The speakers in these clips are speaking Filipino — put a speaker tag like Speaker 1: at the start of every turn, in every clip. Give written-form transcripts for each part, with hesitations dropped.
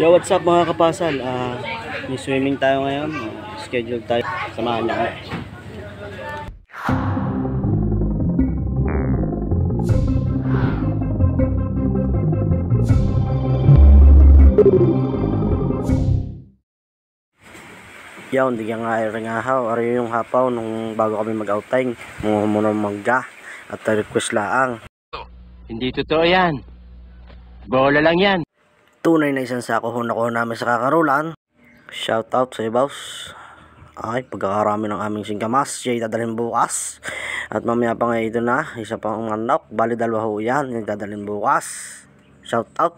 Speaker 1: Yo, what's up mga kapasal? May swimming tayo ngayon. Schedule tayo. Samahan niyo kami. Yo, hindi ka nga iringahaw. Ari yung hapaw nung bago kami mag-outing. Muna magga at request laang.
Speaker 2: Hindi totoo yan. Bola lang yan.
Speaker 1: Tunay na isang sako nakuha namin sa kakarulan. Shout out sa boss. Ay, pagkakarami ng aming singkamas, siya dadalhin bukas. At mamaya pa nga ito na, isa pang manok. Bali dalawa ho yan, yung dadalhin bukas. Shout out.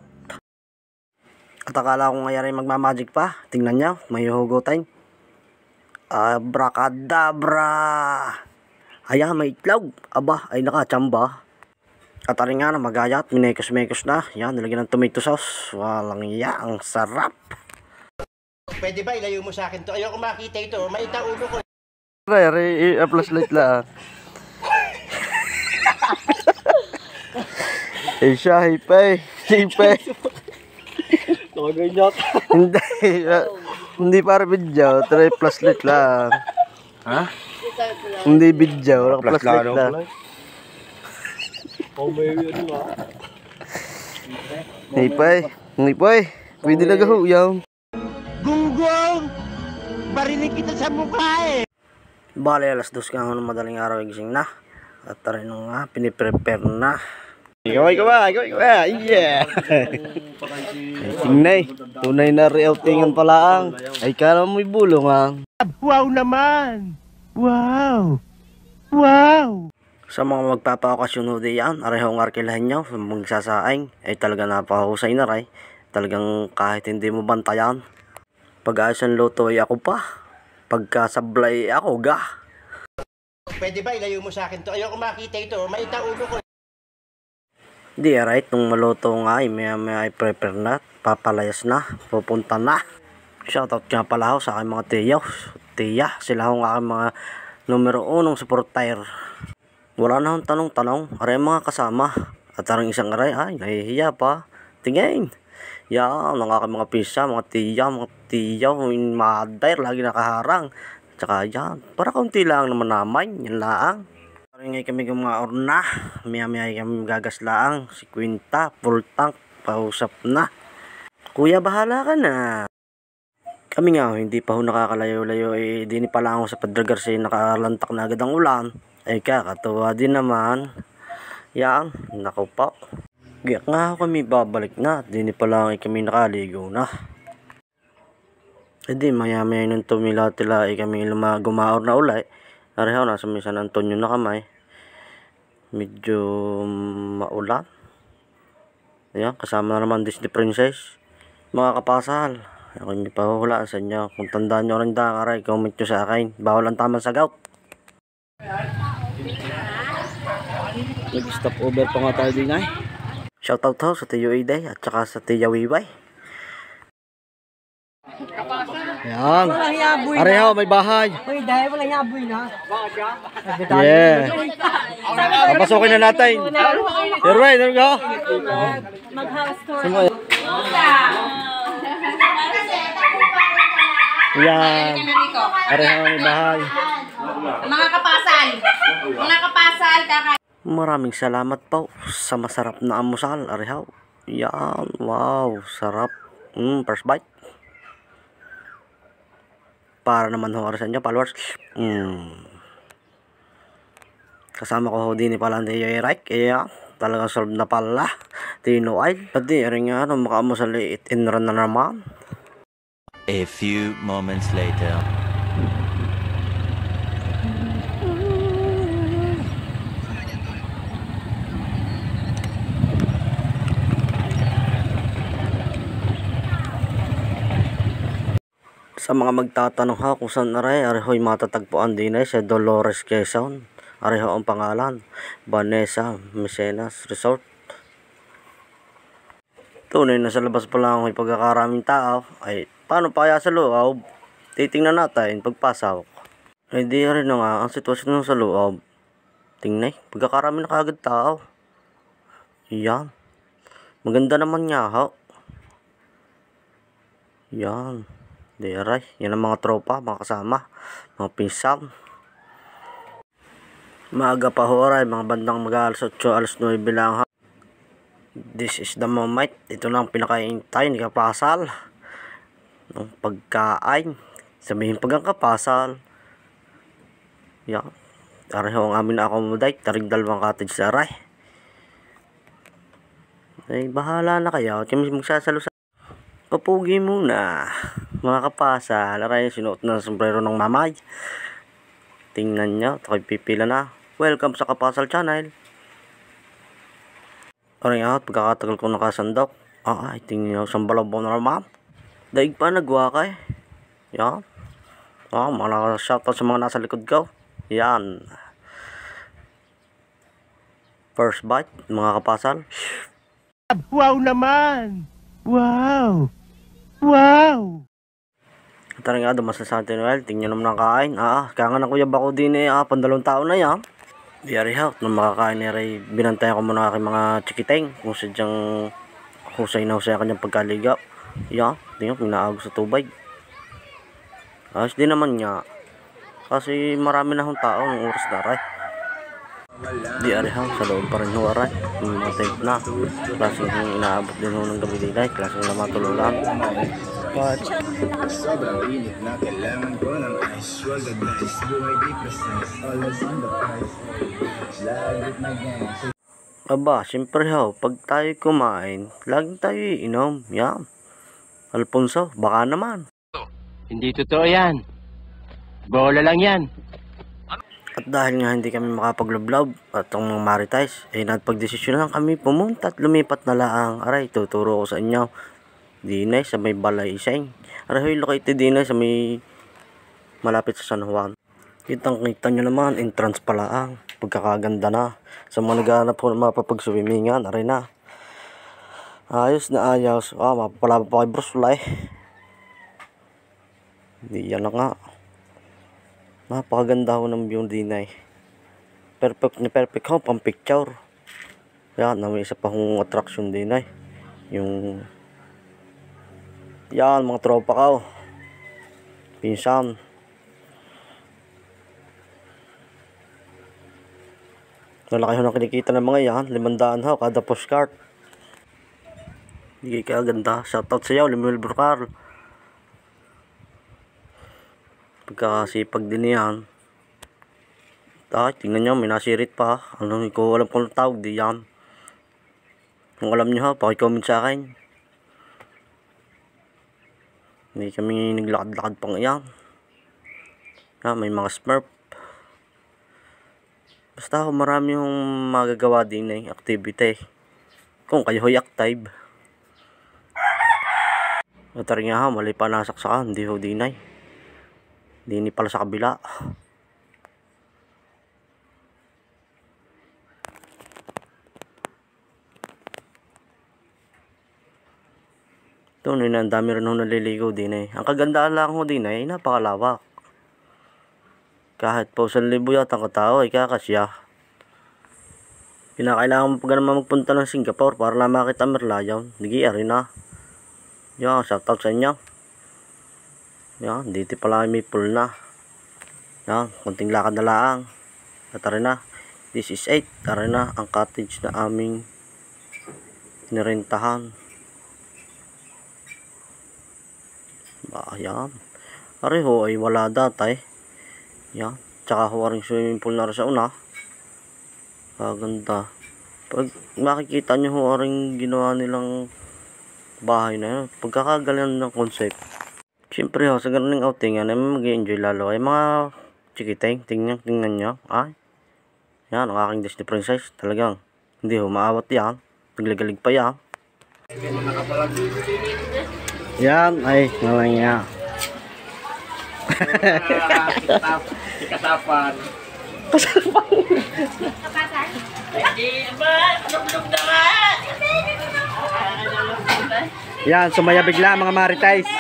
Speaker 1: At akala ko ngayon magmamagic pa. Tingnan nyo, may hugutin. Abracadabra. Ayan, may itlog. Aba, ay nakachamba. At aring nga na magayat, minekos-mekos na. Yan, nilagyan ng tomato sauce. Walang iya, ang sarap.
Speaker 3: Pwede ba ilayo mo sa akin to? Ayoko makita ito. Maita ulo ko.
Speaker 1: Flashlight lang. Eh siya, hipay. Hipay. Nakaganyan. Hindi para video. Try flashlight lang.
Speaker 2: Ha?
Speaker 1: Hindi video. Flashlight lang.
Speaker 3: Oh, may ano ba?
Speaker 1: Hipay. Hipay. Pwede na gahuyaw.
Speaker 3: Gunggong! Barinig kita sa mukha eh!
Speaker 1: Bale, alas 2 ka ng madaling araw gising na. At tayo nga, piniprepare na. Ikaw ba? Yeah! Tingnan, tunay na reoutingan pala ang. Ay ka naman may bulong ang.
Speaker 3: Wow naman! Wow! Wow!
Speaker 1: Sa mga magpapakasyon ho diyan, arehong arkilahin nyo, sa magsasaing, ay talaga napakahusay na ray. Talagang kahit hindi mo bantayan. Pag-ayos ang luto ay ako pa. Pagkasablay ako ga.
Speaker 3: Pwede ba ilayo mo sa akin to? Ayoko makita ito. Maita ulo ko.
Speaker 1: Di right, nung maluto nga ay may prepare na. Papalayas na. Pupunta na. Shoutout nga pala ako sa aking mga tiya. Sila ho nga aking mga numero 1 supporter. Wala na akong tanong-tanong. Aray mga kasama. At arang isang aray ay nahihiya pa. Tingin. Yan, ang aking mga pisa, mga tiya, yung mother, lagi nakaharang. Tsaka yan, para kaunti lang naman naman, yan laang. Parang kami gumaor na, maya kami gagas laang, si Quinta, full tank, pausap na. Kuya, bahala ka na. Kami nga, hindi pa ho nakakalayo-layo, di ni pala ako sa Padre Garcia, nakalantak na agad ang ulan. Ay kakatuwa din naman. Yan, naku po. Giyak nga kami babalik na. Di ni pala kami nakaligo na. E di maya nung tumila-tila kami gumaor na ulay. Narehaw na sa San Antonio na kamay. Medyo maulan. Ayan, kasama na naman Disney Princess. Mga kapasal, ako hindi pa huhulaan sa inyo. Kung tandaan nyo rin aray, comment nyo sa akin. Bawal ang tamang sagot. Nag-stop over pa nga tayo din ay. Shoutout ho sa Tiyo Iday at saka sa Tiya Wiway. Ayan. Areho, may bahay.
Speaker 4: Uy, dahil walang yaboy na.
Speaker 1: Yeah. Papasokin na natin. Erwin, there we go.
Speaker 4: Mag-house tour.
Speaker 1: Ayan. Areho, may bahay.
Speaker 5: Mga kapasal, kakain.
Speaker 1: Maraming salamat po sa masarap na amusal, Arehaw. Yan, wow, sarap. First bite. Para naman ho sa inyo, followers. Kasama ko ho din pala ni Yoyrike. Kaya talagang solve na pala. Tino ay. Pati rin nga, makaamusal inran na naman.
Speaker 6: A few moments later.
Speaker 1: Sa mga magtatanong ha kung saan areho'y matatagpuan din ay sa Dolores, Quezon. Areho ang pangalan, Vanessa Mecenas Resort. Tunay na sa labas pa lang may pagkakaraming tao. Ay, paano pa kaya sa loob? Titingnan natin pagpasok. Ay di rin na nga ang sitwasyon sa loob. Tingnan, pagkakarami na kagad tao. Yan. Maganda naman nga ho. Yan. Di aray. Yan ang mga tropa, mga kasama, mga pinsan. Maaga pa ho aray, mga bandang mag-alas 8, alas 9 lang ha. This is the moment. Ito na ang pinakaintay ni Kapasal. Ng pagkain. Sabihin pag ang Kapasal. Yan. Aray ho ang amin na accommodate. Taring 2 cottage sa aray. Ay, bahala na kayo. Kami magsasalo sa papugi muna. Mga Kapasal. Aray, sinuot na sombrero ng mamay. Tingnan nyo. Ito kayo pipila na. Welcome sa Kapasal Channel. Aray nga, pagkakatagal ko nakasandok. Ay, tingnan nyo. Sambalabaw na naman. Daig pa nagwakay. Yan. Mga shoutout sa mga nasa likod ko. Yan. First bite, mga Kapasal.
Speaker 3: Wow naman! Wow! Wow!
Speaker 1: Tara nga, dumas na sa atin, well. Tingnan naman ang kain. Kaya nga ng kuya bako din pandalong taon na yan. Very hot. Nung makakain ray, binantayan ko muna aking mga chikiteng. Kung sadyang husay na husay kanyang pagkaligaw. Yan, tingnan, pinaagos sa tubig. Ayos din naman niya. Kasi marami na hong tao ng oras na ray. Di arihaw, sa loob pa rin ho aray. Yung mga tape na. Klaseng inaabot din ho ng gabi dilay. Klaseng na matululan. But
Speaker 5: Sobrang init na kailangan ko ng ice. Roll the dice, buhay di precise. Always on the price. Slide with my gang.
Speaker 1: aba, siyempre ho, pag tayo kumain, laging tayo iinom. Yan. Alfonso, baka naman.
Speaker 2: Hindi totoo yan. Bola lang yan.
Speaker 1: At dahil nga hindi kami makapaglublob at ang mga maritais, ay nagpagdesisyon lang kami pumunta at lumipat na laang. Aray, tuturo ko sa inyo. Dinay sa may Balay Iseng. Aray, located dinay sa may malapit sa San Juan. Kitang-kita nyo naman, entrance pala ang pagkakaganda na. Sa mga naghahanap po ng mapapag-swimingan, aray na. Ayos na ayos. Mapapala pa kay Bruce Lee. Di yan na nga. Napakaganda ho ng view dinay. Perfect na perfect ho, pang picture. Yan, may isa pa hong attraction dinay. Yung yan, mga tropa ka ho. Pinsan. Malaki ho na kinikita ng mga yan. 500 ho, kada postcard. Hindi kaya ganda. Shoutout sa iyo, Lemuel Brocar. Pagkasipag din yan. Tingnan nyo, may nasirit pa. Hindi ko alam kung tawag di yan. Kung alam nyo ha, pakicomment sa akin. Hindi kami naglakad-lakad pang yan. May mga smurf. Basta marami yung magagawa din activity. Kung kayo ho'y active. At rin nga ha, mali pa nasaksakan. Hindi ho dinay. Dini pala sa kabila. Ito, ang dami rin ho naliligaw din Ang kagandaan lang ho din ay napakalawak. Kahit po 1,000 yata ang katao ay kakasya. Pinakailangan mo pa naman magpunta ng Singapore para lang makita Merlion. Digi rin na. Yan, shoutout sa inyo. Yan, dito pala may pool na. Yan, kunting lakad na lang. At tara na. This is 8. Tara na ang cottage na aming nirentahan. Yan. Areho ay wala dati. Yan. Tsaka huwaring swimming pool na rin sa una. Kaganda. Pag makikita nyo huwaring ginawa nilang bahay na yun. Pagkakagalan ng concept. Siyempre ho, sa ganun ng outing yan, ay mag-i-enjoy lalo. Ay mga chikiteng, tingnan nyo. Yan, ang aking Disney Princess. Talagang, hindi ho, maawat yan. Naglagalig pa yan. Yan, ay, nalang yan.
Speaker 3: Kasapan.
Speaker 1: Yan, sumaya bigla mga maritais.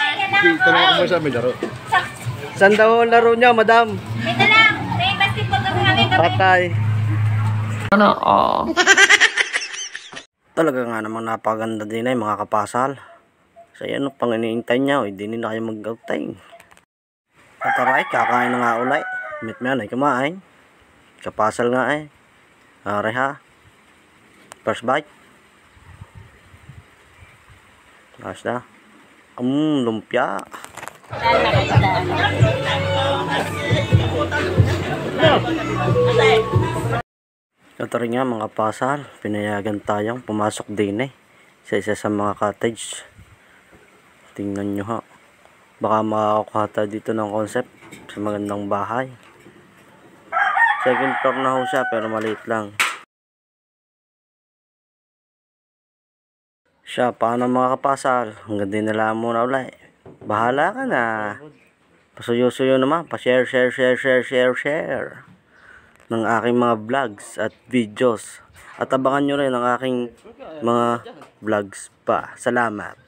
Speaker 5: Tanong mo sa may laro.
Speaker 1: Saan daw ang laro niya, madam?
Speaker 4: Ito lang. May basketball kasi kami kami.
Speaker 1: Patay. Talaga nga namang napaganda din mga Kapasal. So yan, pang iniintay niya, hindi na kayo mag-outtime. At aray, kakain na nga ulay. Mitman ay kumain. Kapasal nga eh. Aray ha. First bite. Ayos na. Lumpia. Ito rin nga mga pasal. Pinayagan tayong pumasok din sa isa sa mga cottage. Tingnan nyo ha. Baka makakuha tayo dito ng concept sa magandang bahay. Second floor na ho siya pero maliit lang. Siya, paano mga kapasal? Hanggang din nila muna ulit. Bahala ka na. Pasuyo-suyo naman. Pa-share ng aking mga vlogs at videos. At abangan nyo rin ang aking mga vlogs pa. Salamat.